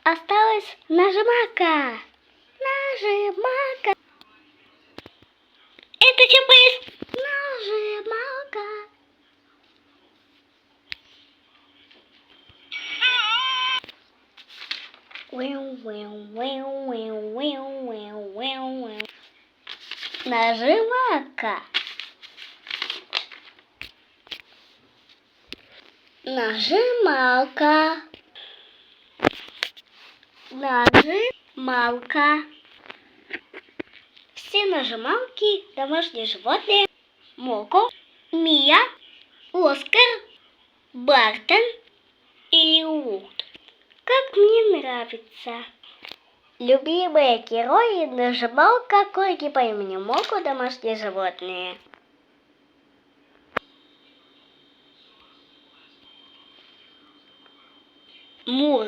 Осталась нажимака. Нажимака. Это ЧПС. Нажималка. Нажимака. Нажималка. Нажималка. Все нажималки домашние животные. Моко, Мия, Оскар, Бартон и Лут. Как мне нравится. Любимые герои нажималка, койки по имени Моко, домашние животные. Мур.